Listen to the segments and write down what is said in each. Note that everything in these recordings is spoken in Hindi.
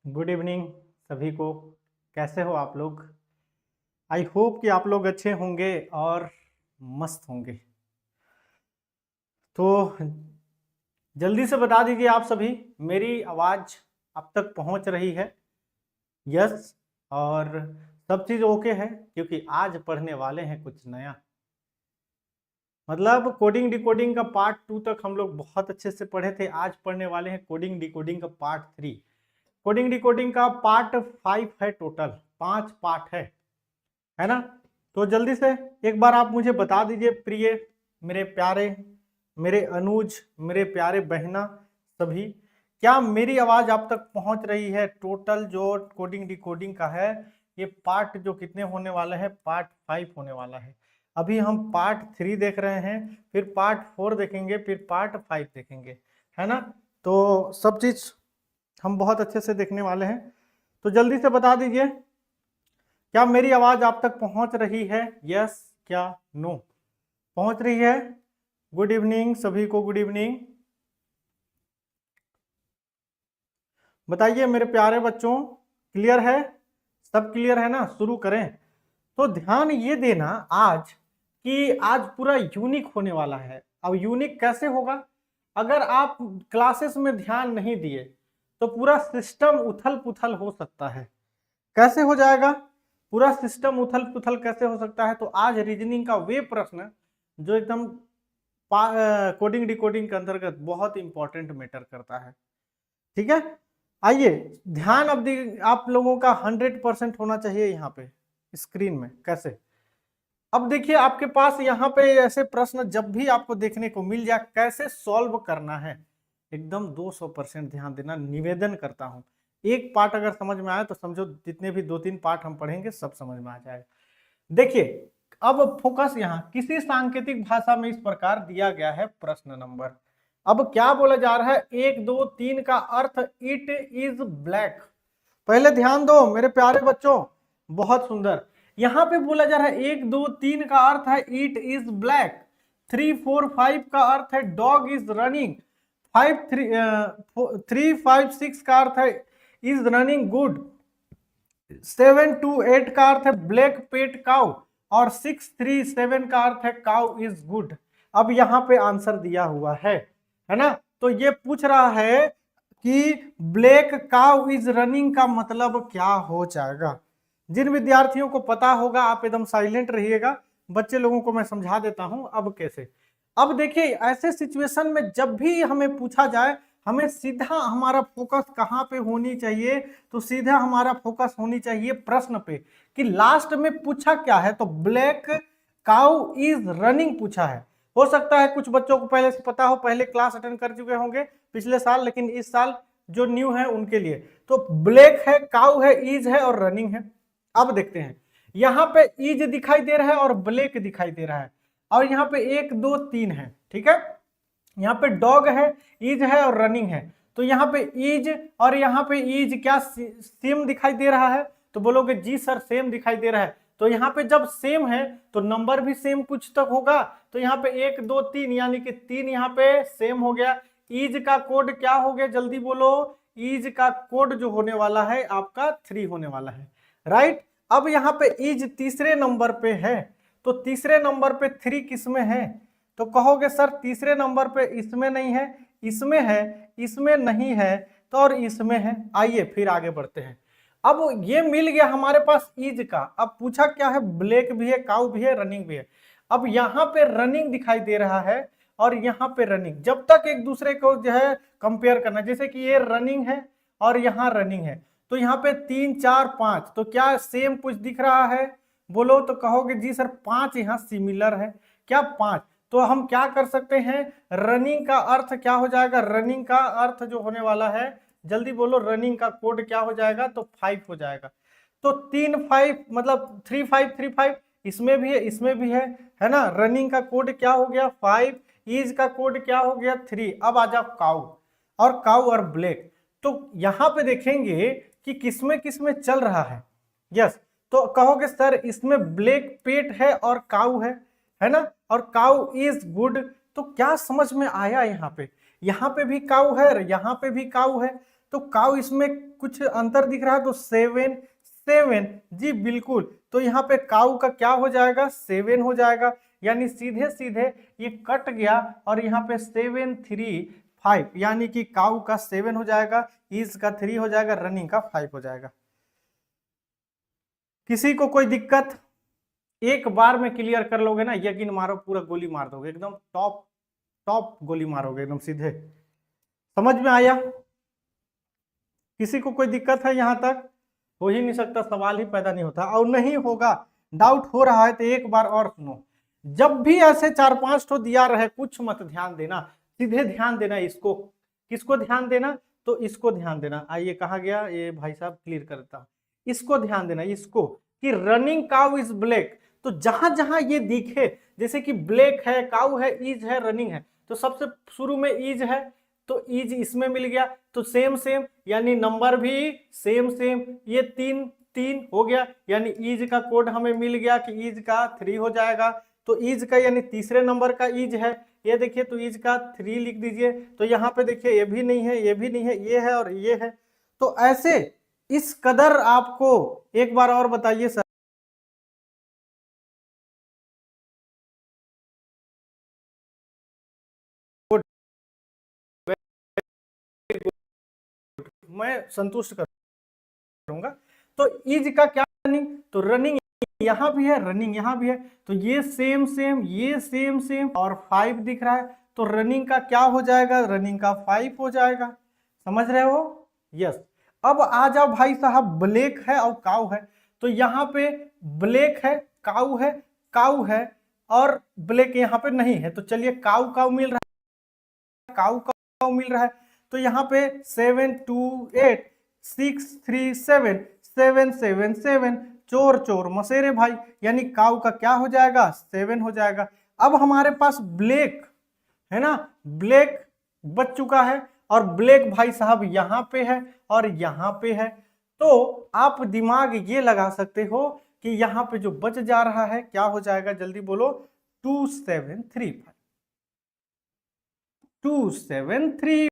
गुड इवनिंग सभी को। कैसे हो आप लोग? आई होप कि आप लोग अच्छे होंगे और मस्त होंगे। तो जल्दी से बता दीजिए आप सभी, मेरी आवाज़ आप तक पहुंच रही है? यस। और सब चीज़ ओके है, क्योंकि आज पढ़ने वाले हैं कुछ नया। मतलब कोडिंग डिकोडिंग का पार्ट 2 तक हम लोग बहुत अच्छे से पढ़े थे। आज पढ़ने वाले हैं कोडिंग डिकोडिंग का पार्ट 3। कोडिंग डिकोडिंग का पार्ट 5 है, टोटल 5 पार्ट है ना? तो जल्दी से एक बार आप मुझे बता दीजिए, प्रिय मेरे प्यारे, मेरे अनुज, मेरे प्यारे बहना सभी, क्या मेरी आवाज आप तक पहुंच रही है? टोटल जो कोडिंग डिकोडिंग का है, ये पार्ट जो कितने होने वाला है, पार्ट 5 होने वाला है। अभी हम पार्ट 3 देख रहे हैं, फिर पार्ट 4 देखेंगे, फिर पार्ट 5 देखेंगे, है ना? तो सब चीज हम बहुत अच्छे से देखने वाले हैं। तो जल्दी से बता दीजिए, क्या मेरी आवाज आप तक पहुंच रही है? यस क्या नो? पहुंच रही है? गुड इवनिंग सभी को, गुड इवनिंग। बताइए मेरे प्यारे बच्चों, क्लियर है? सब क्लियर है ना? शुरू करें। तो ध्यान ये देना आज कि आज पूरा यूनिक होने वाला है। अब यूनिक कैसे होगा? अगर आप क्लासेस में ध्यान नहीं दिए तो पूरा सिस्टम उथल पुथल हो सकता है। कैसे हो जाएगा पूरा सिस्टम उथल पुथल? कैसे हो सकता है? तो आज रीजनिंग का वे प्रश्न जो एकदम कोडिंग डिकोडिंग के अंतर्गत बहुत इंपॉर्टेंट मैटर करता है। ठीक है, आइए ध्यान अब आप लोगों का 100% होना चाहिए यहाँ पे स्क्रीन में। कैसे? अब देखिए आपके पास यहाँ पे ऐसे प्रश्न जब भी आपको देखने को मिल जाए, कैसे सॉल्व करना है, एकदम 200% ध्यान देना निवेदन करता हूं। एक पार्ट अगर समझ में आए तो समझो जितने भी 2-3 पार्ट हम पढ़ेंगे सब समझ में आ जाएगा। देखिए अब फोकस यहाँ किसी सांकेतिक भाषा में इस प्रकार दिया गया है प्रश्न नंबर। अब क्या बोला जा रहा है? 1 2 3 का अर्थ इट इज ब्लैक। पहले ध्यान दो मेरे प्यारे बच्चों, बहुत सुंदर। यहां पे बोला जा रहा है 1 2 3 का अर्थ है इट इज ब्लैक। 3 4 5 का अर्थ है डॉग इज रनिंग। 3 5 6 का अर्थ है इज रनिंग गुड। 7 2 8 का अर्थ है ब्लैक पेट काउ। और 6 3 7 का अर्थ है काउ इज गुड। अब यहाँ पे आंसर दिया हुआ है ना? तो ये पूछ रहा है कि ब्लैक काउ इज रनिंग का मतलब क्या हो जाएगा। जिन विद्यार्थियों को पता होगा आप एकदम साइलेंट रहिएगा, बच्चे लोगों को मैं समझा देता हूं। अब कैसे? अब देखिए ऐसे सिचुएशन में जब भी हमें पूछा जाए, हमें सीधा हमारा फोकस कहाँ पे होनी चाहिए? तो सीधा हमारा फोकस होनी चाहिए प्रश्न पे कि लास्ट में पूछा क्या है। तो ब्लैक काउ इज रनिंग पूछा है। हो सकता है कुछ बच्चों को पहले से पता हो, पहले क्लास अटेंड कर चुके होंगे पिछले साल, लेकिन इस साल जो न्यू है उनके लिए तो ब्लैक है, काउ है, इज है और रनिंग है। अब देखते हैं, यहां पे इज दिखाई दे रहा है और ब्लैक दिखाई दे रहा है, और यहाँ पे 1 2 3 है। ठीक है, यहाँ पे डॉग है, इज है और रनिंग है। तो यहाँ पे इज और यहाँ पे इज क्या सेम दिखाई दे रहा है? तो बोलोगे जी सर सेम दिखाई दे रहा है। तो यहाँ पे जब सेम है तो नंबर भी सेम कुछ तक होगा। तो यहाँ पे 1 2 3 यानी कि 3 यहाँ पे सेम हो गया। इज का कोड क्या हो गया? जल्दी बोलो। इज का कोड जो होने वाला है आपका 3 होने वाला है, राइट? अब यहाँ पे इज तीसरे नंबर पे है, तो तीसरे नंबर पे 3 किसमें है? तो कहोगे सर तीसरे नंबर पे इसमें नहीं है, इसमें है, इसमें नहीं है, तो और इसमें है। आइए फिर आगे बढ़ते हैं। अब ये मिल गया हमारे पास इज का। अब पूछा क्या है? ब्लैक भी है, काउ भी है, रनिंग भी है। अब यहाँ पे रनिंग दिखाई दे रहा है और यहाँ पे रनिंग, जब तक एक दूसरे को जो है कंपेयर करना, जैसे कि ये रनिंग है और यहाँ रनिंग है, तो यहाँ पे 3 4 5, तो क्या सेम कुछ दिख रहा है? बोलो तो कहोगे जी सर 5 यहाँ सिमिलर है। क्या 5? तो हम क्या कर सकते हैं? रनिंग का अर्थ क्या हो जाएगा? रनिंग का अर्थ जो होने वाला है, जल्दी बोलो, रनिंग का कोड क्या हो जाएगा? तो 5 हो जाएगा। तो 3 5 मतलब 3 5 3 5, इसमें भी है, इसमें भी है ना? रनिंग का कोड क्या हो गया? 5। इज का कोड क्या हो गया? 3। अब आ जाओ काउ और ब्लैक। तो यहां पे देखेंगे कि किसमें किसमें चल रहा है। यस, तो कहोगे सर इसमें ब्लैक पेट है और काउ है ना? और काउ इज गुड। तो क्या समझ में आया? यहाँ पे भी काउ है, यहाँ पे भी काउ है। तो काउ इसमें कुछ अंतर दिख रहा है, तो 7 7 जी बिल्कुल। तो यहाँ पे काउ का क्या हो जाएगा, 7 हो जाएगा, यानी सीधे सीधे ये कट गया और यहाँ पे 7 3 5, यानी कि काउ का 7 हो जाएगा, इज का 3 हो जाएगा, रनिंग का 5 हो जाएगा। किसी को कोई दिक्कत? एक बार में क्लियर कर लोगे ना, यकीन मारो पूरा गोली मार दोगे, एकदम टॉप टॉप गोली मारोगे एकदम सीधे। समझ में आया? किसी को कोई दिक्कत है यहाँ तक? हो ही नहीं सकता, सवाल ही पैदा नहीं होता, और नहीं होगा। डाउट हो रहा है तो एक बार और सुनो। जब भी ऐसे 4-5 तो दिया रहे, कुछ मत ध्यान देना, सीधे ध्यान देना इसको। किसको ध्यान देना? तो इसको ध्यान देना। आइए कहा गया, ये भाई साहब क्लियर करता, इसको ध्यान देना, इसको, कि रनिंग काउ इज ब्लैक। तो जहां जहां ये दिखे, जैसे कि ब्लैक है, काउ है, इज है, रनिंग है, तो सबसे शुरू में इज है, तो इज इसमें मिल गया, तो सेम सेम, यानी नंबर भी सेम सेम, ये 3 3 हो गया, यानी इज का कोड हमें मिल गया कि इज का 3 हो जाएगा। तो इज का यानी तीसरे नंबर का इज है, ये देखिए, तो इज का 3 लिख दीजिए। तो यहाँ पे देखिए ये भी नहीं है, ये भी नहीं है, ये है और ये है। तो ऐसे इस कदर आपको, एक बार और बताइए सर। मैं संतुष्ट करूंगा। तो इज का क्या रनिंग, तो रनिंग यहां भी है, रनिंग यहां भी है, तो ये सेम सेम, ये सेम सेम, और 5 दिख रहा है, तो रनिंग का क्या हो जाएगा, रनिंग का 5 हो जाएगा। समझ रहे हो? यस। अब आ जाओ भाई साहब, ब्लैक है और काउ है, तो यहाँ पे ब्लैक है, काउ है, काउ है, और ब्लैक यहाँ पे नहीं है, तो चलिए काउ काउ मिल रहा है, काउ काउ मिल रहा है, तो यहाँ पे 7 2 8 6 3 7 7 7 7, चोर चोर मसेरे भाई, यानी काउ का क्या हो जाएगा, 7 हो जाएगा। अब हमारे पास ब्लैक है ना, ब्लैक बच चुका है, और ब्लैक भाई साहब यहाँ पे है और यहाँ पे है, तो आप दिमाग ये लगा सकते हो कि यहाँ पे जो बच जा रहा है क्या हो जाएगा, जल्दी बोलो। 2 7 3 5, 2 7 3।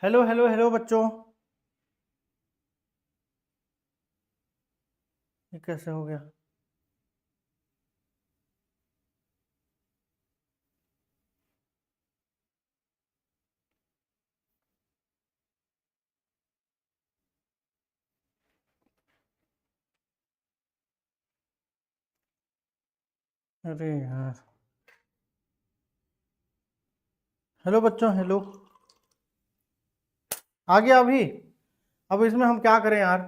हेलो हेलो हेलो बच्चों, ये कैसे हो गया? अरे यार, हेलो बच्चों, हेलो, आ गया अभी? अब इसमें हम क्या करें यार,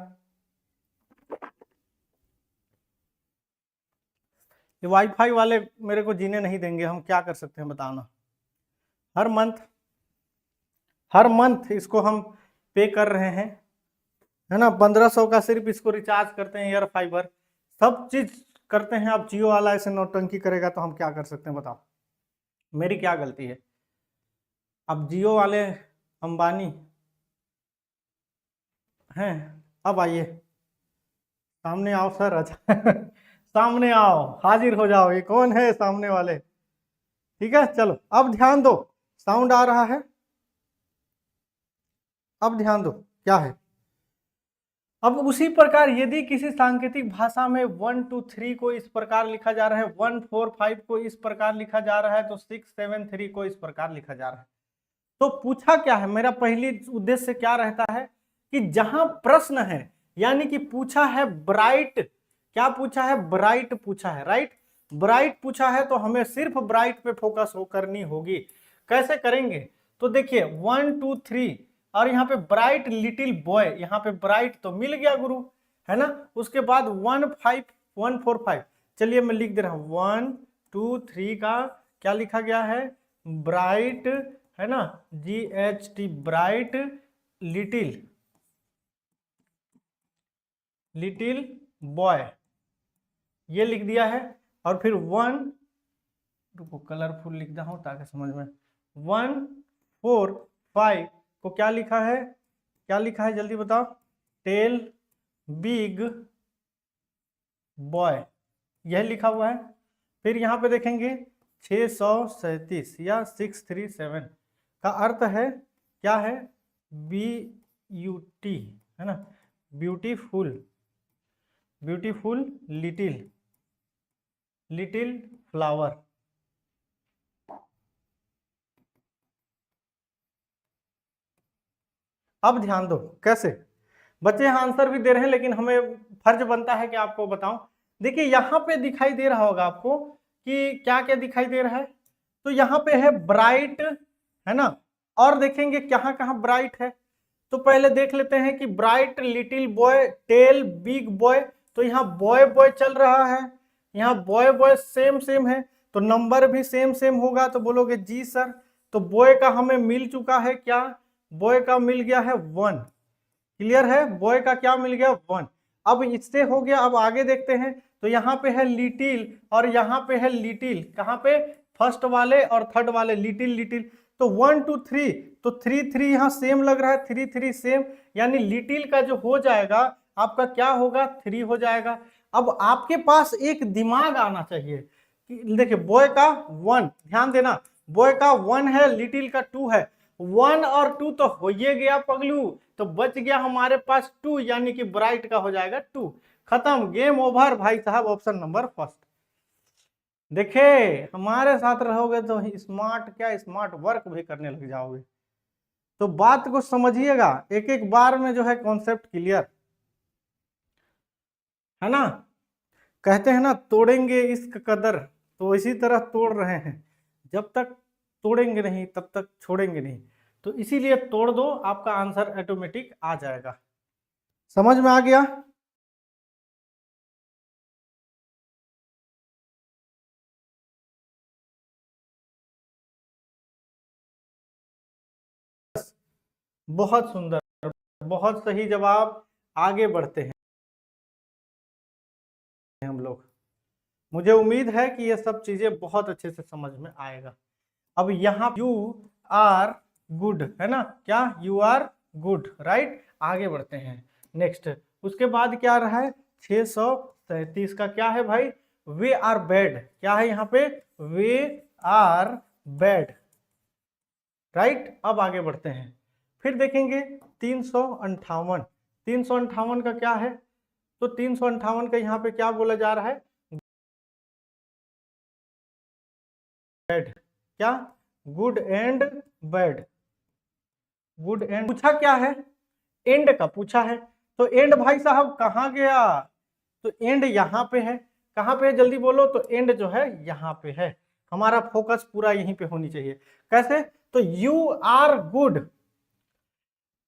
ये वाईफाई वाले मेरे को जीने नहीं देंगे, हम क्या कर सकते हैं बताना। हर मंथ, हर मंथ इसको हम पे कर रहे हैं, है ना, 1500 का सिर्फ इसको रिचार्ज करते हैं, एयर फाइबर सब चीज करते हैं। अब जियो वाला ऐसे नौटंकी करेगा तो हम क्या कर सकते हैं बताओ, मेरी क्या गलती है? अब जियो वाले अंबानी हैं, अब आइए सामने आओ सर, अच्छा सामने आओ, हाजिर हो जाओ। ये कौन है सामने वाले? ठीक है, चलो अब ध्यान दो, साउंड आ रहा है, अब ध्यान दो क्या है। अब उसी प्रकार यदि किसी सांकेतिक भाषा में 1 2 3 को इस प्रकार लिखा जा रहा है, 1 4 5 को इस प्रकार लिखा जा रहा है, तो 6 7 3 को इस प्रकार लिखा जा रहा है। तो पूछा क्या है, मेरा पहली उद्देश्य क्या रहता है कि जहां प्रश्न है, यानी कि पूछा है ब्राइट, क्या पूछा है? ब्राइट पूछा है, राइट। ब्राइट पूछा है तो हमें सिर्फ ब्राइट पे फोकस करनी होगी। कैसे करेंगे? तो देखिए 1 2 3 और यहाँ पे ब्राइट लिटिल बॉय, यहाँ पे ब्राइट तो मिल गया गुरु, है ना। उसके बाद 1 5 1 4 5, चलिए मैं लिख दे रहा हूं 1 2 3 का क्या लिखा गया है? ब्राइट, है ना, GHT, bright little little boy, ये लिख दिया है। और फिर 1, रुको कलरफुल लिख रहा हूं ताकि समझ में, 1 4 5 को क्या लिखा है? क्या लिखा है जल्दी बताओ? टेल बिग बॉय, यह लिखा हुआ है। फिर यहाँ पे देखेंगे 637 या 637 का अर्थ है क्या है? BUT, है ना, beautiful, beautiful little little flower. अब ध्यान दो कैसे, बच्चे यहाँ आंसर भी दे रहे हैं लेकिन हमें फर्ज बनता है कि आपको बताऊं। देखिए यहाँ पे दिखाई दे रहा होगा आपको कि क्या क्या दिखाई दे रहा है। तो यहाँ पे है ब्राइट, है ना, और देखेंगे कहाँ कहाँ ब्राइट है। तो पहले देख लेते हैं कि bright little boy tell big boy, तो यहाँ बॉय बॉय चल रहा है, यहाँ बॉय बॉय सेम सेम है, तो नंबर भी सेम सेम होगा। तो बोलोगे जी सर, तो बॉय का हमें मिल चुका है क्या? बॉय का मिल गया है 1, क्लियर है, बॉय का क्या मिल गया? 1। अब इससे हो गया, अब आगे देखते हैं। तो यहाँ पे है लिटिल और यहाँ पे है लिटिल, कहाँ पे? फर्स्ट वाले और थर्ड वाले, लिटिल लिटिल। तो 1 2 3, तो 3 3 यहाँ सेम लग रहा है, 3 3 सेम, यानी लिटिल का जो हो जाएगा आपका क्या होगा? 3 हो जाएगा। अब आपके पास एक दिमाग आना चाहिए कि देखिए बॉय का 1, ध्यान देना, बॉय का 1 है, लिटिल का 2 है, 1 और 2 तो हो ही गया पगलू, तो बच गया हमारे पास 2, यानी कि ब्राइट का हो जाएगा 2। खत्म, गेम ओवर भाई साहब, ऑप्शन नंबर फर्स्ट। देखे हमारे साथ रहोगे तो स्मार्ट क्या स्मार्ट वर्क भी करने लग जाओगे। तो बात को समझिएगा, एक एक बार में जो है कॉन्सेप्ट क्लियर, है ना। कहते हैं ना तोड़ेंगे इश्क कदर, तो इसी तरह तोड़ रहे हैं, जब तक तोड़ेंगे नहीं तब तक छोड़ेंगे नहीं। तो इसीलिए तोड़ दो, आपका आंसर ऑटोमेटिक आ जाएगा। समझ में आ गया? बहुत सुंदर, बहुत सही जवाब, आगे बढ़ते हैं हम लोग। मुझे उम्मीद है कि ये सब चीजें बहुत अच्छे से समझ में आएगा। अब यहाँ यू आर गुड, है ना, क्या? You are good, right. आगे बढ़ते हैं नेक्स्ट। उसके बाद क्या रहा है? 637 का क्या है भाई? वे आर बैड, क्या है यहाँ पे? वे आर बैड, राइट। अब आगे बढ़ते हैं, फिर देखेंगे 358, 358 का क्या है? तो 358 का यहाँ पे क्या बोला जा रहा है? बैड, क्या? Good and bad, good and. पूछा क्या है? एंड का पूछा है। तो एंड भाई साहब कहाँ गया? तो एंड यहाँ पे है, कहाँ पे है जल्दी बोलो? तो एंड जो है यहाँ पे है। हमारा फोकस पूरा यहीं पे होनी चाहिए। कैसे? तो यू आर गुड,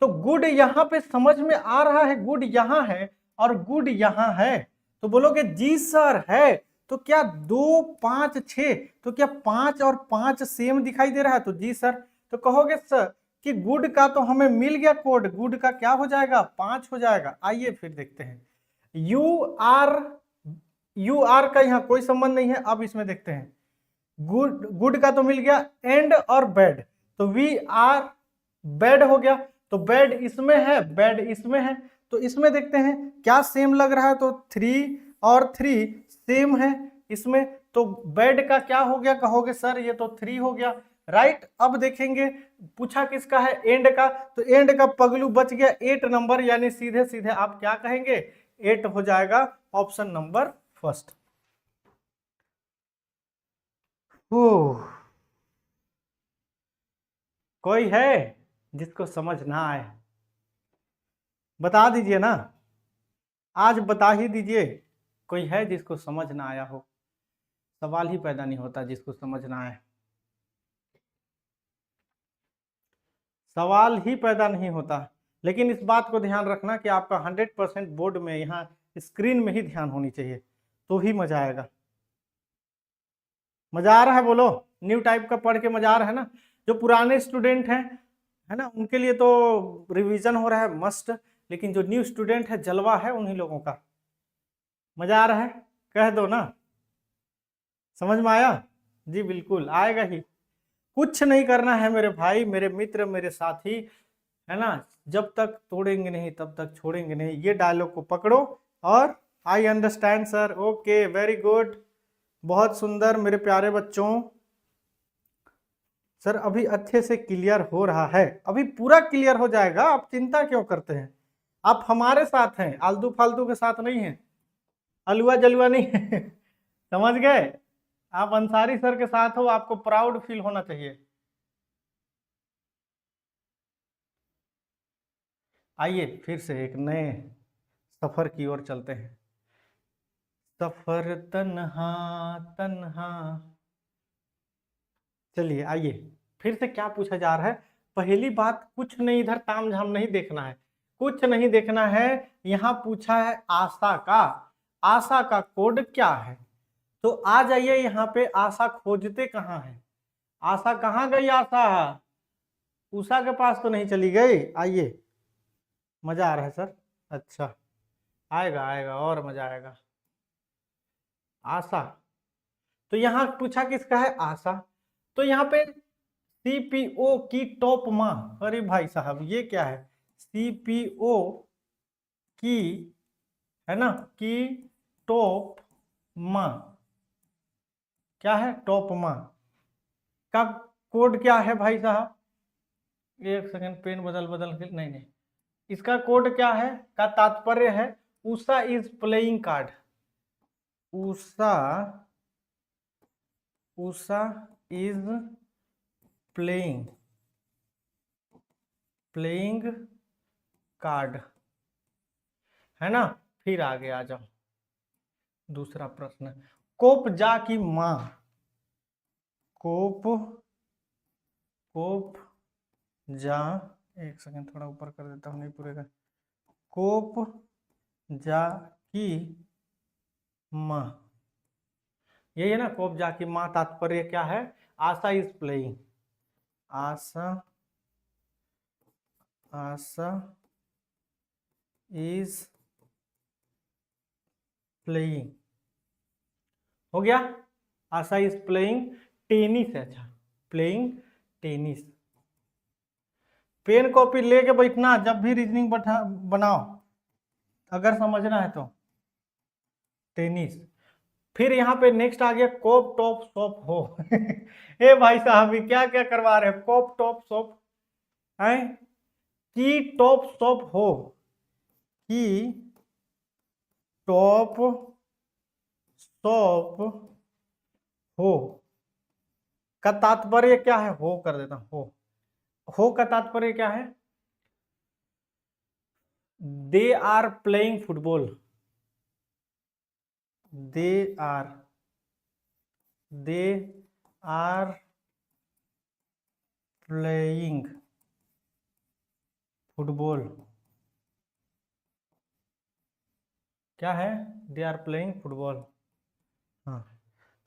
तो गुड यहाँ पे समझ में आ रहा है, गुड यहाँ है और गुड यहाँ है। तो बोलोगे जी सर है, तो क्या 2 5 6, तो क्या 5 और 5 सेम दिखाई दे रहा है? तो जी सर। तो कहोगे सर कि गुड का तो हमें मिल गया कोड, गुड का क्या हो जाएगा? 5 हो जाएगा। आइए फिर देखते हैं, यू आर का यहाँ कोई संबंध नहीं है। अब इसमें देखते हैं, गुड, गुड का तो मिल गया, एंड और बैड, तो वी आर बैड हो गया। तो बैड इसमें है, बैड इसमें है, तो इसमें देखते हैं क्या सेम लग रहा है। तो 3 और 3 सेम है इसमें, तो बेड का क्या हो गया कहोगे सर, ये तो 3 हो गया, राइट। अब देखेंगे पूछा किसका है, एंड का, तो एंड का पगलू बच गया 8 नंबर, यानी सीधे सीधे आप क्या कहेंगे, 8 हो जाएगा, ऑप्शन नंबर फर्स्ट। कोई है जिसको समझ ना आए, बता दीजिए ना, आज बता ही दीजिए, कोई है जिसको समझ ना आया हो, सवाल ही पैदा नहीं होता जिसको समझ ना आए, सवाल ही पैदा नहीं होता। लेकिन इस बात को ध्यान रखना कि आपका 100% बोर्ड में यहाँ स्क्रीन में ही ध्यान होनी चाहिए, तो ही मजा आएगा। मजा आ रहा है बोलो, न्यू टाइप का पढ़ के मजा आ रहा है ना, जो पुराने स्टूडेंट हैं है ना, उनके लिए तो रिवीजन हो रहा है मस्ट, लेकिन जो न्यू स्टूडेंट है जलवा है उन्हीं लोगों का। मजा आ रहा है, कह दो ना, समझ में आया, जी बिल्कुल आएगा ही। कुछ नहीं करना है मेरे भाई, मेरे मित्र, मेरे साथी, है ना, जब तक तोड़ेंगे नहीं तब तक छोड़ेंगे नहीं, ये डायलॉग को पकड़ो। और I understand sir, okay very good, बहुत सुंदर मेरे प्यारे बच्चों। सर अभी अच्छे से क्लियर हो रहा है, अभी पूरा क्लियर हो जाएगा, आप चिंता क्यों करते हैं, आप हमारे साथ हैं, आलतू फालतू के साथ नहीं हैं, अलुआ जलुआ नहीं है समझ गए, आप अंसारी सर के साथ हो, आपको प्राउड फील होना चाहिए। आइए फिर से एक नए सफर की ओर चलते हैं। सफर तन्हा तन्हा, चलिए आइए, फिर से क्या पूछा जा रहा है। पहली बात, कुछ नहीं इधर ताम झाम नहीं देखना है, कुछ नहीं देखना है, यहाँ पूछा है आशा का, आशा का कोड क्या है, तो आ जाइए यहाँ पे, आशा खोजते कहाँ है, आशा कहाँ गई, आशा उषा के पास तो नहीं चली गई, आइए, मजा आ रहा है सर, अच्छा आएगा आएगा और मजा आएगा। आशा, तो यहाँ पूछा किसका है, आशा, तो यहाँ पे सीपीओ की टॉप माँ, अरे भाई साहब ये क्या है, सीपीओ की, है ना, की टॉप माँ, क्या है, टॉप माँ का कोड क्या है भाई साहब, एक सेकंड, पेन बदल बदल के, नहीं नहीं, इसका कोड क्या है, का तात्पर्य है Usha is playing card, Usha, Usha is playing, playing card, है ना। फिर आगे आ जाओ, दूसरा प्रश्न, कोप जा की मां, कोप, कोप जा, एक सेकंड थोड़ा ऊपर कर देता हूं, नहीं पूरेगा, कोप जा की मां, यही है ना, कोप जा की मां, तात्पर्य क्या है, Asha is playing, Asha, Asha is playing, हो गया, आशा इज प्लेइंग टेनिस है, अच्छा प्लेइंग टेनिस, पेन कॉपी लेके बैठना जब भी रीजनिंग बनाओ, अगर समझना है तो, टेनिस। फिर यहाँ पे नेक्स्ट आ गया कोप टॉप सॉप हो ए भाई साहब क्या क्या करवा रहे हैं, कोप टॉप सॉप है, की टॉप सॉप हो, की टॉप सॉप हो का तात्पर्य क्या है, हो कर देता हूं, हो का तात्पर्य क्या है, they are playing football, they are, they are playing football, क्या है, दे आर प्लेइंग फुटबॉल, हाँ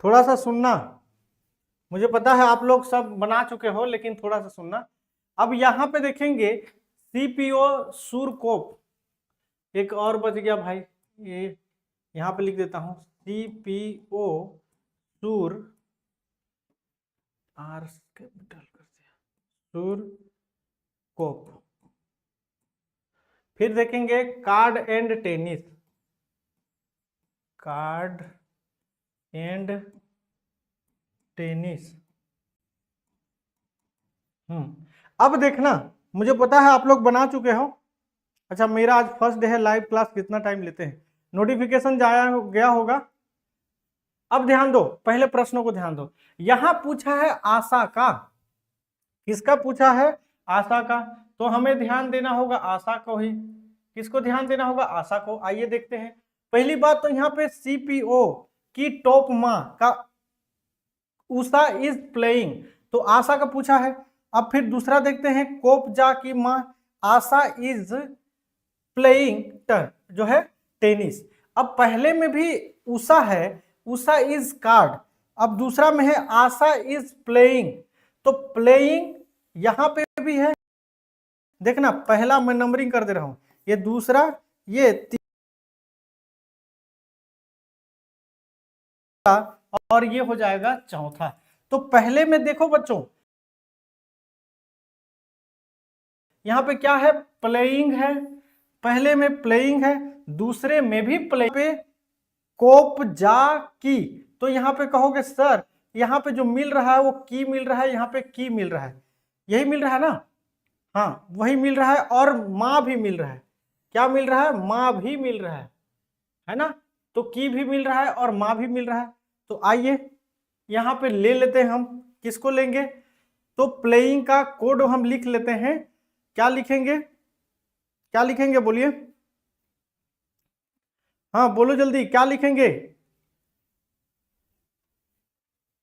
थोड़ा सा सुनना, मुझे पता है आप लोग सब बना चुके हो, लेकिन थोड़ा सा सुनना। अब यहाँ पे देखेंगे सीपीओ सुरकोप, एक और बच गया भाई, ये यहाँ पे लिख देता हूं, सीपीओ सुर, आर कैपिटल कर दिया, सुरकोप। फिर देखेंगे card and tennis, card and tennis. अब देखना, मुझे पता है आप लोग बना चुके हो। अच्छा, मेरा आज फर्स्ट डे है लाइव क्लास, कितना टाइम लेते हैं, नोटिफिकेशन जाया गया होगा। अब ध्यान दो, पहले प्रश्नों को ध्यान दो। यहां पूछा है आशा का, किसका पूछा है, आशा का, तो हमें ध्यान देना होगा आशा को ही। किसको ध्यान देना होगा, आशा को। आइए देखते हैं। पहली बात तो यहाँ पे सीपीओ की टॉप माँ का उषा इज प्लेइंग, तो आशा का पूछा है। अब फिर दूसरा देखते हैं, कोपजा की माँ आशा इज प्लेइंग जो है टेनिस। अब पहले में भी उषा है, उषा इज कार्ड। अब दूसरा में है आशा इज प्लेइंग, तो प्लेइंग यहां पे भी है। देखना, पहला मैं नंबरिंग कर दे रहा हूं, ये दूसरा, ये तीसरा, और ये हो जाएगा चौथा। तो पहले में देखो बच्चों, यहां पे क्या है, प्लेइंग है, पहले में प्लेइंग है, दूसरे में भी प्ले पे कोप जा की। तो यहाँ पे कहोगे सर यहाँ पे जो मिल रहा है वो की मिल रहा है, यहाँ पे की मिल रहा है, यही मिल रहा है ना, हाँ वही मिल रहा है, और माँ भी मिल रहा है। क्या मिल रहा है, माँ भी मिल रहा है ना, तो की भी मिल रहा है और माँ भी मिल रहा है। तो आइए यहाँ पे ले लेते हैं, हम किसको लेंगे, तो प्लेइंग का कोड हम लिख लेते हैं। क्या लिखेंगे, क्या लिखेंगे बोलिए, हाँ बोलो जल्दी, क्या लिखेंगे।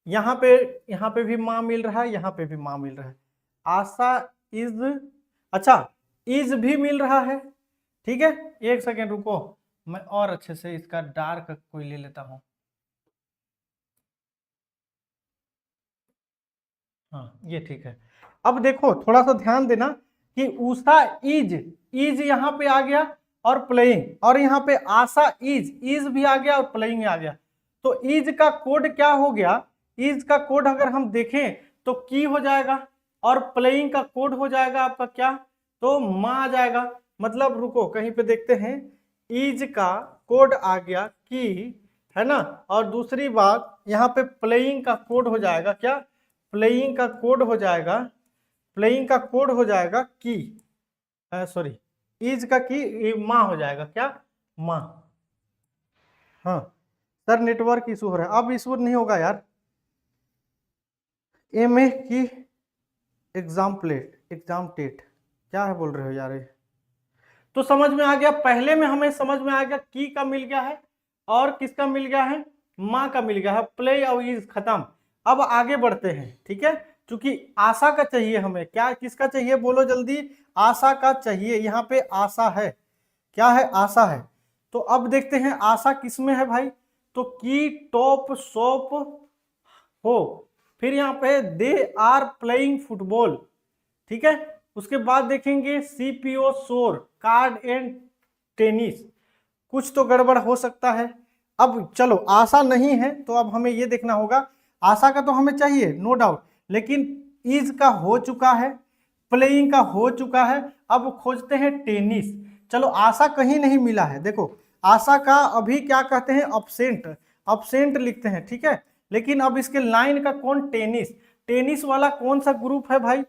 यहाँ पे भी माँ मिल रहा है, यहाँ पे भी माँ मिल रहा है। आशा इज, अच्छा इज भी मिल रहा है, ठीक है। एक सेकेंड रुको, मैं और अच्छे से इसका डार्क कोई ले लेता हूं। हाँ ये ठीक है। अब देखो थोड़ा सा ध्यान देना कि उषा इज, इज यहाँ पे आ गया और प्लेइंग, और यहाँ पे आशा इज भी आ गया और प्लेइंग आ गया। तो इज का कोड क्या हो गया, इज का कोड अगर हम देखें तो की हो जाएगा, और प्लेइंग का कोड हो जाएगा आपका क्या, तो माँ आ जाएगा। मतलब रुको कहीं पे देखते हैं, इज का कोड आ गया की, है ना, और दूसरी बात यहाँ पे प्लेइंग का कोड हो जाएगा क्या, प्लेइंग का कोड हो जाएगा, प्लेइंग का कोड हो जाएगा की, सॉरी इज का की माँ हो जाएगा, क्या माँ। हाँ सर नेटवर्क इशू हो रहा है, अब इशू नहीं होगा यार। एमए की एग्जाम प्लेट, एग्जाम टेट, क्या है बोल रहे हो यार ये, तो समझ में आ गया। पहले में हमें समझ में आ गया की का मिल गया है, और किसका मिल गया है, माँ का मिल गया है, प्ले और इज खत्म। अब आगे बढ़ते हैं, ठीक है, क्योंकि आशा का चाहिए हमें, क्या किसका चाहिए बोलो जल्दी, आशा का चाहिए। यहाँ पे आशा है, क्या है, आशा है। तो अब देखते हैं आशा किसमें है भाई, तो की टॉप शॉप हो, फिर यहाँ पे दे आर प्लेइंग फुटबॉल, ठीक है। उसके बाद देखेंगे सीपीओ शोर कार्ड एंड टेनिस, कुछ तो गड़बड़ हो सकता है। अब चलो आशा नहीं है तो अब हमें ये देखना होगा, आशा का तो हमें चाहिए नो डाउट, लेकिन इज का हो चुका है, प्लेइंग का हो चुका है, अब खोजते हैं टेनिस। चलो आशा कहीं नहीं मिला है, देखो आशा का अभी क्या कहते हैं, अपसेंट, अपसेंट लिखते हैं, ठीक है। लेकिन अब इसके लाइन का कौन, टेनिस, टेनिस वाला कौन सा ग्रुप है भाई,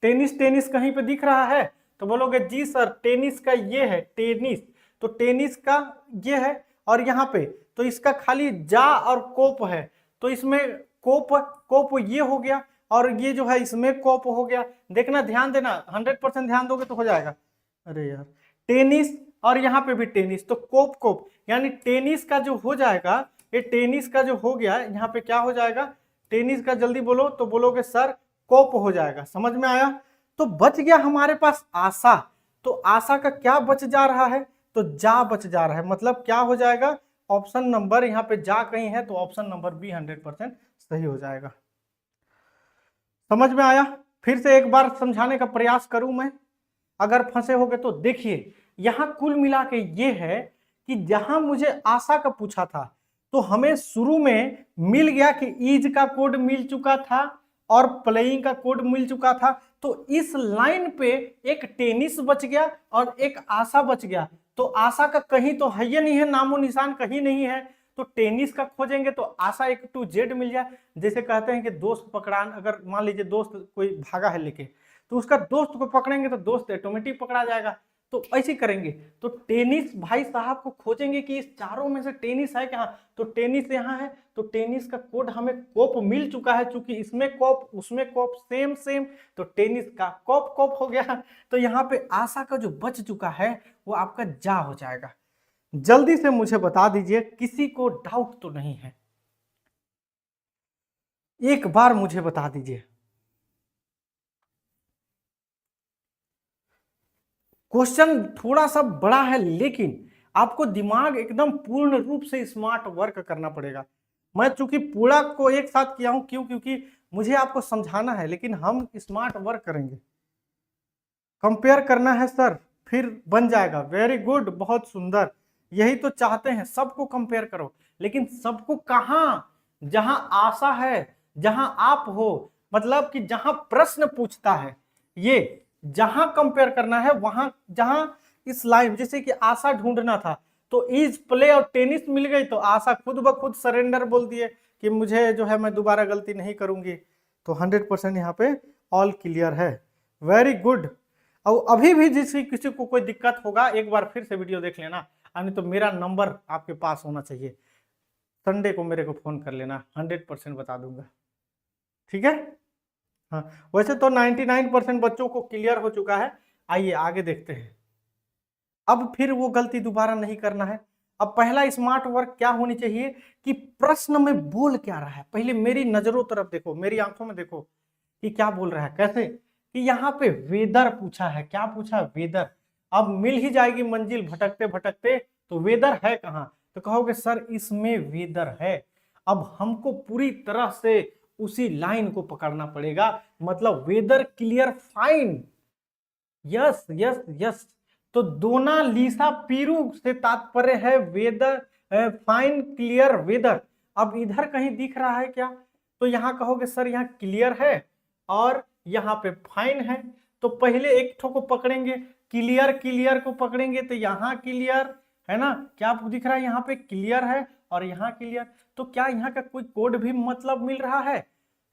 टेनिस, टेनिस कहीं पे दिख रहा है, तो बोलोगे जी सर टेनिस का ये है टेनिस, तो टेनिस का ये है, और यहाँ पे तो इसका खाली जा और कोप है, तो इसमें कोप, कोप ये हो गया, और ये जो है इसमें कोप हो गया। देखना ध्यान देना, 100% ध्यान दोगे तो हो जाएगा। अरे यार टेनिस, और यहाँ पे भी टेनिस, तो कोप कोप, यानी टेनिस का जो हो जाएगा, ये टेनिस का जो हो गया यहाँ पे क्या हो जाएगा, टेनिस का जल्दी बोलो, तो बोलोगे सर कोप हो जाएगा। समझ में आया, तो बच गया हमारे पास आशा, तो आशा का क्या बच जा रहा है, तो जा बच जा रहा है, मतलब क्या हो जाएगा, ऑप्शन नंबर, यहाँ पे जा कहीं है तो ऑप्शन नंबर बी 100% सही हो जाएगा। समझ में आया, फिर से एक बार समझाने का प्रयास करूं मैं, अगर फंसे होगे तो देखिए, यहां कुल मिला के ये है कि जहां मुझे आशा का पूछा था तो हमें शुरू में मिल गया कि ईज का कोड मिल चुका था और प्लेइंग का कोड मिल चुका था, तो इस लाइन पे एक टेनिस बच गया और एक आशा बच गया। तो आशा का कहीं तो है ही नहीं है, नामो निशान कहीं नहीं है, तो टेनिस का खोजेंगे तो आशा एक टू जेड मिल जाए। जैसे कहते हैं कि दोस्त पकड़ान, अगर मान लीजिए दोस्त कोई भागा है लेके, तो उसका दोस्त को पकड़ेंगे तो दोस्त ऑटोमेटिक पकड़ा जाएगा। तो ऐसे करेंगे। तो टेनिस भाई साहब को खोजेंगे कि इस चारों में से टेनिस है क्या, तो टेनिस यहाँ है। तो टेनिस का कोड हमें कोप मिल चुका है, चूंकि इसमें कोप उसमें कोप सेम सेम, तो टेनिस का कोप कोप हो गया। तो यहाँ पे आशा का जो बच चुका है वो आपका जा हो जाएगा। जल्दी से मुझे बता दीजिए, किसी को डाउट तो नहीं है? एक बार मुझे बता दीजिए। क्वेश्चन थोड़ा सा बड़ा है, लेकिन आपको दिमाग एकदम पूर्ण रूप से स्मार्ट वर्क करना पड़ेगा। मैं चूंकि पूरा को एक साथ किया हूं, क्यों? क्योंकि मुझे आपको समझाना है, लेकिन हम स्मार्ट वर्क करेंगे। कंपेयर करना है सर, फिर बन जाएगा। वेरी गुड, बहुत सुंदर। यही तो चाहते हैं, सबको कंपेयर करो। लेकिन सबको कहां? जहां आशा है, जहां आप हो, मतलब कि जहां प्रश्न पूछता है, ये जहां कंपेयर करना है वहां, जहां इस लाइन, जैसे कि आशा ढूंढना था तो इज प्ले और टेनिस मिल गई, तो आशा खुद ब खुद सरेंडर बोल दिए कि मुझे जो है मैं दोबारा गलती नहीं करूंगी। तो 100% यहाँ पे ऑल क्लियर है। Very good. और अभी भी किसी को कोई दिक्कत होगा, एक बार फिर से वीडियो देख लेना, नहीं तो मेरा नंबर आपके पास होना चाहिए। संडे को मेरे को फोन कर लेना, 100% बता दूंगा। ठीक है? हाँ, वैसे तो 99% बच्चों को क्लियर हो चुका है। आइए आगे देखते हैं। अब फिर वो गलती दोबारा नहीं करना है। अब पहला स्मार्ट वर्क क्या होनी चाहिए कि प्रश्न में बोल क्या रहा है। पहले मेरी नजरों तरफ देखो, मेरी आंखों में देखो कि क्या बोल रहा है। कैसे? कि यहाँ पे वेदर पूछा है। क्या पूछा? वेदर। अब मिल ही जाएगी मंजिल भटकते भटकते, तो वेदर है कहाँ? तो कहोगे सर इसमें वेदर है। अब हमको पूरी तरह से उसी लाइन को पकड़ना पड़ेगा, मतलब weather clear fine. Yes yes yes. तो दोना लीसा पीरू से तात्पर्य है वेदर, फाइन क्लियर वेदर। अब इधर कहीं दिख रहा है क्या? तो यहां कहोगे सर यहाँ क्लियर है और यहाँ पे फाइन है। तो पहले एक ठो को पकड़ेंगे, क्लियर क्लियर को पकड़ेंगे, तो यहाँ क्लियर है ना, क्या दिख रहा है? यहाँ पे क्लियर है और यहाँ क्लियर। तो क्या यहाँ का कोई कोड भी मतलब मिल रहा है?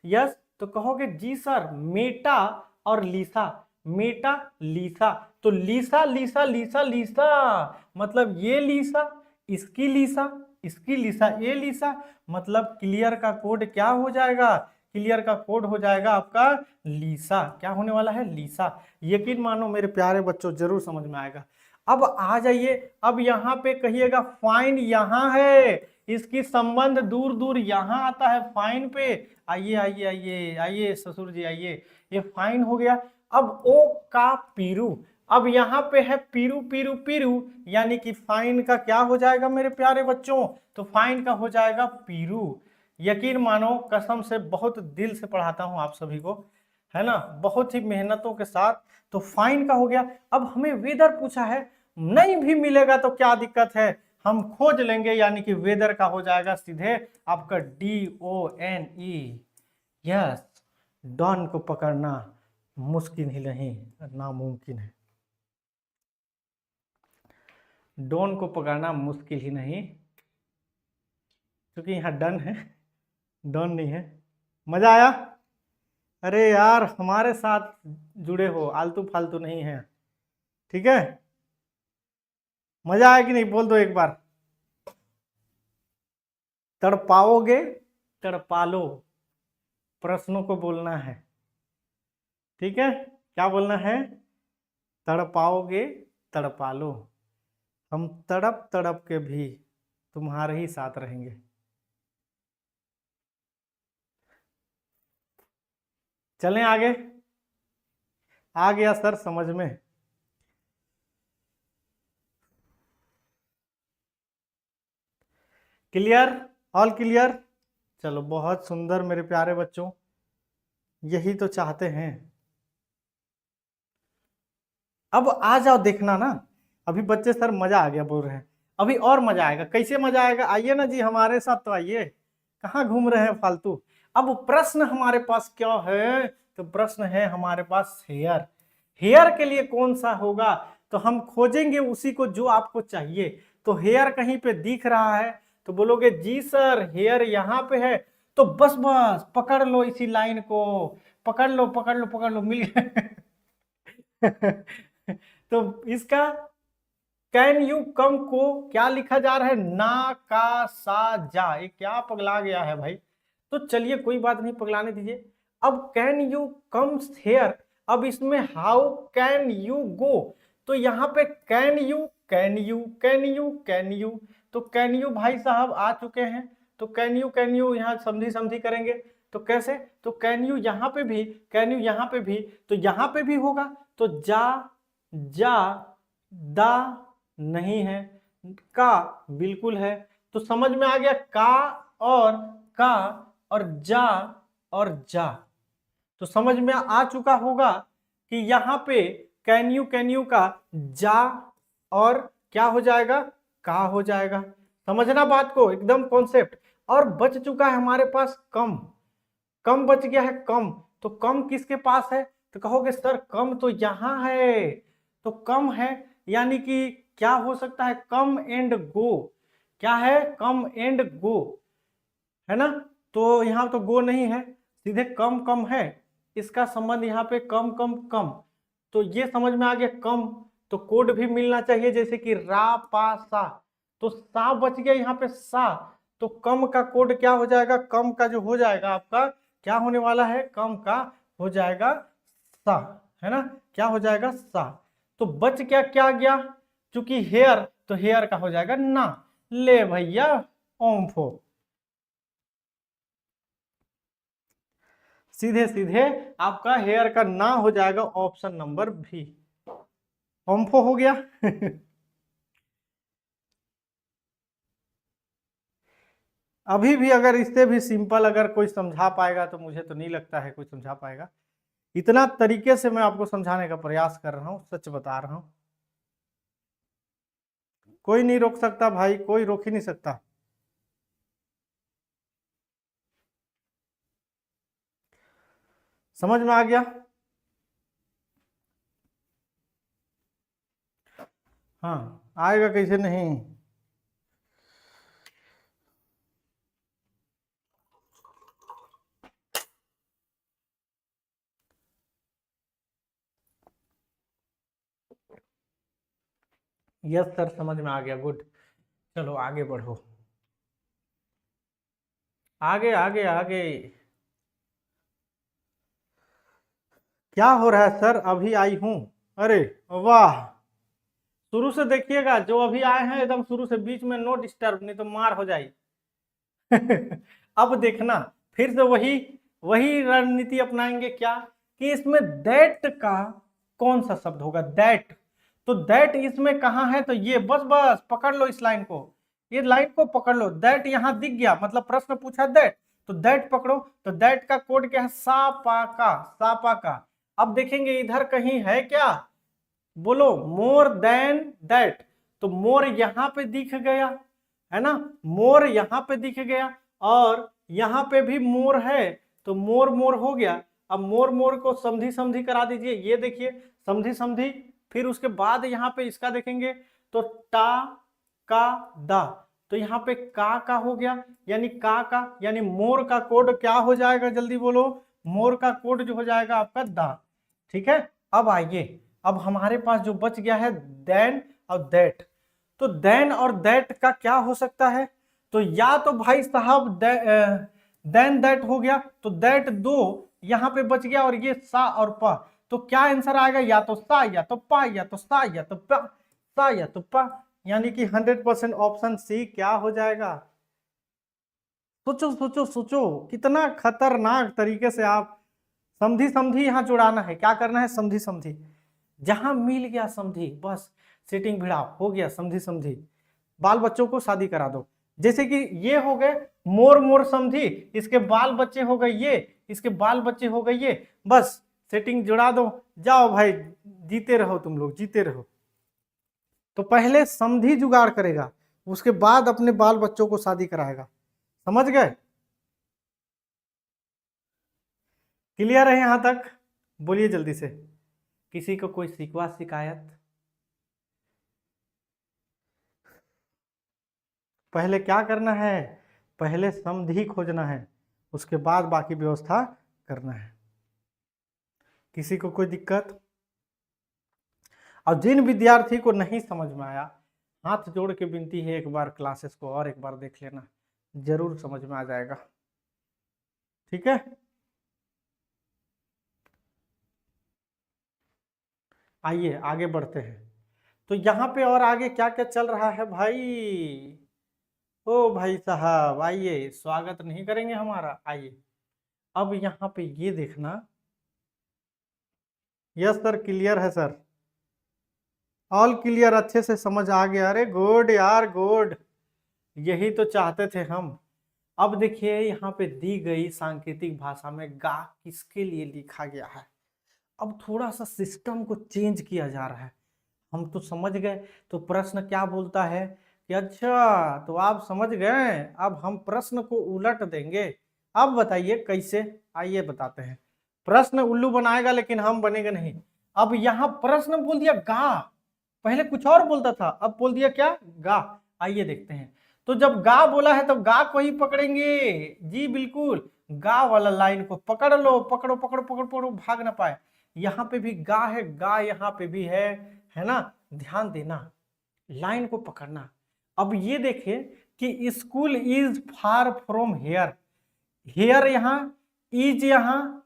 यस। तो कहोगे जी सर, मेटा और लीसा, मेटा लीसा। तो लीसा लीसा लीसा लीसा, मतलब ये लीसा, इसकी लीसा, इसकी लीसा, ये लीसा, मतलब क्लियर का कोड क्या हो जाएगा? क्लियर का कोड हो जाएगा आपका लीसा। क्या होने वाला है? लीसा। यकीन मानो मेरे प्यारे बच्चों, जरूर समझ में आएगा। अब आ जाइए, अब यहाँ पे कहिएगा फाइन यहाँ है, इसकी संबंध दूर दूर यहाँ आता है फाइन पे। आइए आइए आइए आइए ससुर जी आइए, ये फाइन हो गया। अब ओ का पीरू, अब यहाँ पे है पीरू पीरू पीरू, यानी कि फाइन का क्या हो जाएगा मेरे प्यारे बच्चों? तो फाइन का हो जाएगा पीरू। यकीन मानो, कसम से बहुत दिल से पढ़ाता हूं आप सभी को, है ना, बहुत ही मेहनतों के साथ। तो फाइन का हो गया। अब हमें वेदर पूछा है, नहीं भी मिलेगा तो क्या दिक्कत है, हम खोज लेंगे, यानी कि वेदर का हो जाएगा सीधे आपका DONE। यस, डॉन को पकड़ना मुश्किल ही नहीं, नामुमकिन है। डॉन को पकड़ना मुश्किल ही नहीं, क्योंकि यहाँ डन है, डॉन नहीं है। मजा आया? अरे यार, हमारे साथ जुड़े हो, आलतू फालतू नहीं है। ठीक है? मजा आया कि नहीं? बोल दो एक बार। तड़पाओगे, तड़पालो, प्रश्नों को बोलना है। ठीक है? क्या बोलना है? तड़पाओगे, तड़पालो, हम तड़प तड़प के भी तुम्हारे ही साथ रहेंगे। चलें आगे? आ गया सर समझ में? क्लियर? All clear? चलो बहुत सुंदर मेरे प्यारे बच्चों, यही तो चाहते हैं। अब आ जाओ देखना ना। अभी बच्चे सर मजा आ गया बोल रहे हैं, अभी और मजा आएगा। कैसे मजा आएगा? आइए ना जी हमारे साथ, तो आइए, कहाँ घूम रहे हैं फालतू। अब प्रश्न हमारे पास क्या है? तो प्रश्न है हमारे पास हेयर। हेयर के लिए कौन सा होगा? तो हम खोजेंगे उसी को जो आपको चाहिए। तो हेयर कहीं पे दिख रहा है, तो बोलोगे जी सर हेयर यहाँ पे है, तो बस बस पकड़ लो इसी लाइन को, पकड़ लो पकड़ लो पकड़ लो, मिल गया। तो इसका कैन यू कम को क्या लिखा जा रहा है, ना का सा जा, ये क्या पगला गया है भाई। तो चलिए कोई बात नहीं, पगलाने दीजिए। अब कैन यू कम हेयर, अब इसमें हाउ कैन यू गो, तो यहाँ पे can you can you can you can you, तो कैन यू भाई साहब आ चुके हैं, तो कैन यू यहाँ समझी समझी करेंगे, तो कैसे, तो कैन यू यहाँ पे भी, कैन यू यहाँ पे भी, तो यहाँ पे भी होगा, तो जा जा, दा नहीं है, का बिल्कुल है। तो समझ में आ गया और का और जा और जा, तो समझ में आ चुका होगा कि यहाँ पे कैन यू का जा और क्या हो जाएगा, का हो जाएगा। समझना बात को एकदम कॉन्सेप्ट। और बच चुका है हमारे पास कम, कम बच गया है कम, तो कम किसके पास है, तो कहोगे सर कम तो यहाँ है, तो कम है यानी कि क्या हो सकता है, कम एंड गो, क्या है, कम एंड गो, है ना। तो यहाँ तो गो नहीं है, सीधे कम कम है, इसका संबंध यहाँ पे कम कम कम, तो ये समझ में आ गया कम, तो कोड भी मिलना चाहिए जैसे कि रा पा सा, तो सा बच गया यहाँ पे सा, तो कम का कोड क्या हो जाएगा, कम का जो हो जाएगा आपका क्या होने वाला है, कम का हो जाएगा सा, है ना, क्या हो जाएगा सा। तो बच क्या क्या गया, चूंकि हेयर तो हेयर का हो जाएगा ना, ले भैया ओम्फो, सीधे सीधे आपका हेयर का ना हो जाएगा ऑप्शन नंबर भी, ओम्फो हो गया। अभी भी अगर इससे भी सिंपल अगर कोई समझा पाएगा तो मुझे तो नहीं लगता है कोई समझा पाएगा, इतना तरीके से मैं आपको समझाने का प्रयास कर रहा हूं, सच बता रहा हूं, कोई नहीं रोक सकता भाई, कोई रोक ही नहीं सकता। समझ में आ गया, हाँ आएगा कैसे नहीं। यस सर समझ में आ गया, गुड, चलो आगे बढ़ो, आगे आगे आगे। क्या हो रहा है सर, अभी आई हूं, अरे वाह, शुरू से देखिएगा, जो अभी आए हैं एकदम शुरू से, बीच में नो डिस्टर्ब, नहीं तो मार हो जाएगी। अब देखना फिर से वही वही रणनीति अपनाएंगे, क्या कि इसमें दैट का कौन सा शब्द होगा, दैट, तो दैट इसमें कहां है, तो ये बस बस पकड़ लो इस लाइन को, ये लाइन को पकड़ लो, दैट यहां दिख गया, मतलब प्रश्न पूछा दैट, तो दैट पकड़ो, तो दैट का कोड क्या है, सा पा का, सा पा का। अब देखेंगे इधर कहीं है क्या, बोलो मोर देन दैट, तो मोर यहां पे दिख गया, है ना, मोर यहां पे दिख गया, और यहां पे भी मोर है, तो मोर मोर हो गया। अब मोर मोर को समझी समझी करा दीजिए, ये देखिए समझी समझी, फिर उसके बाद यहाँ पे इसका देखेंगे, तो टा का दा, तो यहाँ पे का हो गया, यानी का यानी मोर का कोड क्या हो जाएगा, जल्दी बोलो, मोर का कोड जो हो जाएगा आपका दा, ठीक है। अब आइए, अब हमारे पास जो बच गया है देन और दैट, तो देन और दैट का क्या हो सकता है, तो या तो भाई साहब देन दैट हो गया, तो दैट दो यहां पे बच गया, और ये सा और पा, तो क्या आंसर आएगा, या तो सा या तो पा या तो सा या तो पा, सा या तो पा, यानी कि 100% ऑप्शन सी क्या हो जाएगा। सोचो सोचो सोचो, कितना खतरनाक तरीके से आप समझी समझी यहाँ जुड़ाना है, क्या करना है, समझी समझी, जहां मिल गया समझी बस सीटिंग भिड़ा हो गया, समझी समझी, बाल बच्चों को शादी करा दो, जैसे कि ये हो गए मोर मोर समझी, इसके बाल बच्चे हो गए ये, इसके बाल बच्चे हो गए ये, बस सेटिंग जुड़ा दो, जाओ भाई जीते रहो, तुम लोग जीते रहो। तो पहले समझी जुगाड़ करेगा, उसके बाद अपने बाल बच्चों को शादी कराएगा, समझ गए, क्लियर है यहां तक, बोलिए जल्दी से, किसी को कोई शिकवा शिकायत। पहले क्या करना है, पहले समधी खोजना है, उसके बाद बाकी व्यवस्था करना है। किसी को कोई दिक्कत? और जिन विद्यार्थी को नहीं समझ में आया, हाथ जोड़ के विनती है एक बार क्लासेस को और एक बार देख लेना, जरूर समझ में आ जाएगा। ठीक है, आइए आगे बढ़ते हैं। तो यहाँ पे और आगे क्या क्या चल रहा है भाई? ओ भाई साहब आइए, स्वागत नहीं करेंगे हमारा? आइए, अब यहाँ पे ये देखना। यस सर, क्लियर है सर, ऑल क्लियर, अच्छे से समझ आ गया। अरे गुड यार, गुड, यही तो चाहते थे हम। अब देखिए यहाँ पे दी गई सांकेतिक भाषा में गा किसके लिए लिखा गया है। अब थोड़ा सा सिस्टम को चेंज किया जा रहा है। हम तो समझ गए, तो प्रश्न क्या बोलता है कि अच्छा तो आप समझ गए, अब हम प्रश्न को उलट देंगे। अब बताइए कैसे, आइए बताते हैं। प्रश्न उल्लू बनाएगा लेकिन हम बनेंगे नहीं। अब यहाँ प्रश्न बोल दिया गा, पहले कुछ और बोलता था, अब बोल दिया क्या, गा। आइए देखते हैं। तो जब गा बोला है तब गा को ही पकड़ेंगे। जी बिल्कुल, गा वाला लाइन को पकड़ लो, पकड़ो पकड़ो पकड़ो पकड़ो, भाग ना पाए। यहाँ पे भी गा है, गा यहाँ पे भी है ना, ध्यान देना, लाइन को पकड़ना। अब ये देखिए कि school is far from here, here यहाँ, इज यहाँ,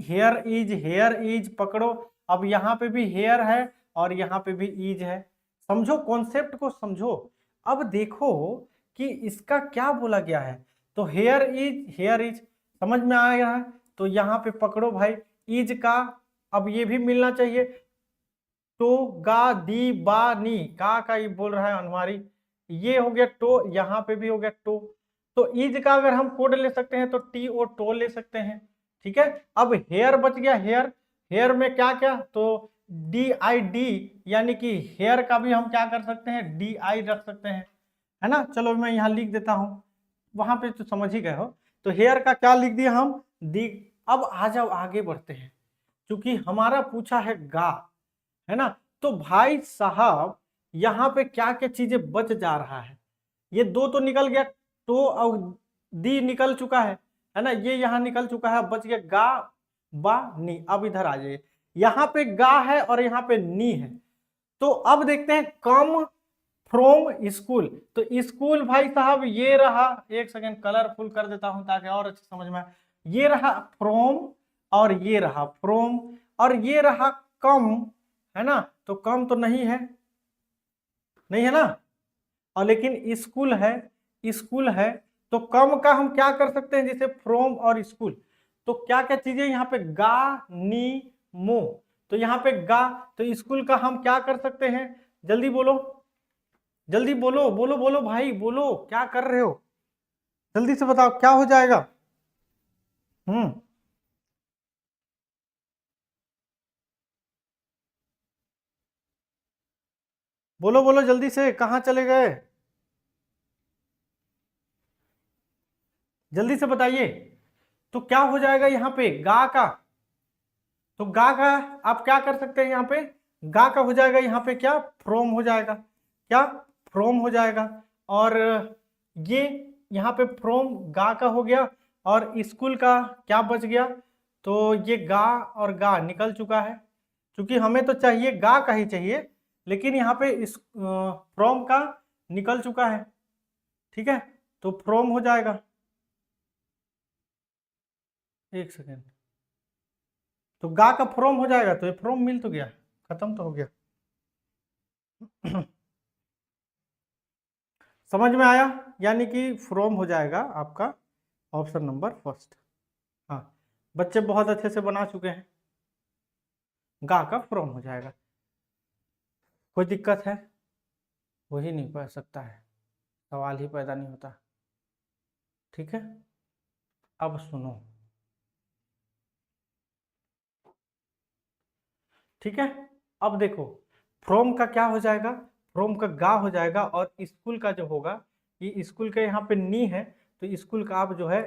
हेयर इज पकड़ो। अब यहाँ पे भी हेयर है और यहाँ पे भी इज है, समझो कॉन्सेप्ट को समझो। अब देखो कि इसका क्या बोला गया है, तो हेयर इज समझ में आ गया है, तो यहाँ पे पकड़ो भाई इज का। अब ये भी मिलना चाहिए, तो गा दी बा नी, का ये बोल रहा है अनवारी, ये हो गया टो, यहाँ पे भी हो गया टो। तो इज का अगर हम कोड ले सकते हैं तो टी ओ टो ले सकते हैं। ठीक है, अब हेयर बच गया, हेयर, हेयर में क्या क्या, तो डी आई डी, यानी कि हेयर का भी हम क्या कर सकते हैं, डी आई रख सकते हैं, है ना। चलो मैं यहाँ लिख देता हूँ, वहां पे तो समझ ही गए हो। तो हेयर का क्या लिख दिया हम, दी। अब आ जाओ आगे बढ़ते हैं, क्योंकि हमारा पूछा है गा, है ना। तो भाई साहब यहाँ पे क्या क्या चीजें बच जा रहा है, ये दो तो निकल गया, तो और दी निकल चुका है ना, ये यहाँ निकल चुका है, बच गया गा बा नी। अब इधर आ जाइए, यहाँ पे गा है और यहाँ पे नी है। तो अब देखते हैं कम फ्रॉम स्कूल, तो स्कूल भाई साहब ये रहा, एक सेकेंड कलरफुल कर देता हूं ताकि और अच्छे समझ में आए। ये रहा फ्रॉम और ये रहा फ्रॉम और ये रहा कम, है ना। तो कम तो नहीं है, नहीं है ना, और लेकिन स्कूल है, स्कूल है। तो कम का हम क्या कर सकते हैं, जैसे फ्रॉम और स्कूल, तो क्या क्या चीजें यहाँ पे गा नी मो, तो यहाँ पे गा, तो स्कूल का हम क्या कर सकते हैं, जल्दी बोलो, जल्दी बोलो बोलो बोलो भाई बोलो, क्या कर रहे हो, जल्दी से बताओ क्या हो जाएगा। बोलो बोलो जल्दी से, कहाँ चले गए, जल्दी से बताइए। तो क्या हो जाएगा यहाँ पे गा का, तो गा का आप क्या कर सकते हैं, यहाँ पे गा का हो जाएगा, यहाँ पे क्या फ्रॉम हो जाएगा, क्या फ्रॉम हो जाएगा। और ये यहाँ पे फ्रॉम गा का हो गया, और स्कूल का क्या बच गया, तो ये गा और गा निकल चुका है, क्योंकि हमें तो चाहिए गा का ही चाहिए, लेकिन यहाँ पे इस फ्रॉम का निकल चुका है। ठीक है, तो फ्रॉम हो जाएगा, एक सेकेंड, तो गा का फ्रॉम हो जाएगा, तो ये फ्रॉम मिल तो गया, खत्म तो हो गया। समझ में आया, यानी कि फ्रॉम हो जाएगा आपका ऑप्शन नंबर फर्स्ट। हाँ, बच्चे बहुत अच्छे से बना चुके हैं, गा का फ्रॉम हो जाएगा, कोई दिक्कत है, हो ही नहीं पा सकता है, सवाल ही पैदा नहीं होता। ठीक है, अब सुनो, ठीक है, अब देखो फ्रॉम का क्या हो जाएगा, फ्रॉम का गा हो जाएगा, और स्कूल का जो होगा, ये स्कूल का यहाँ पे नी है, तो स्कूल का आप जो है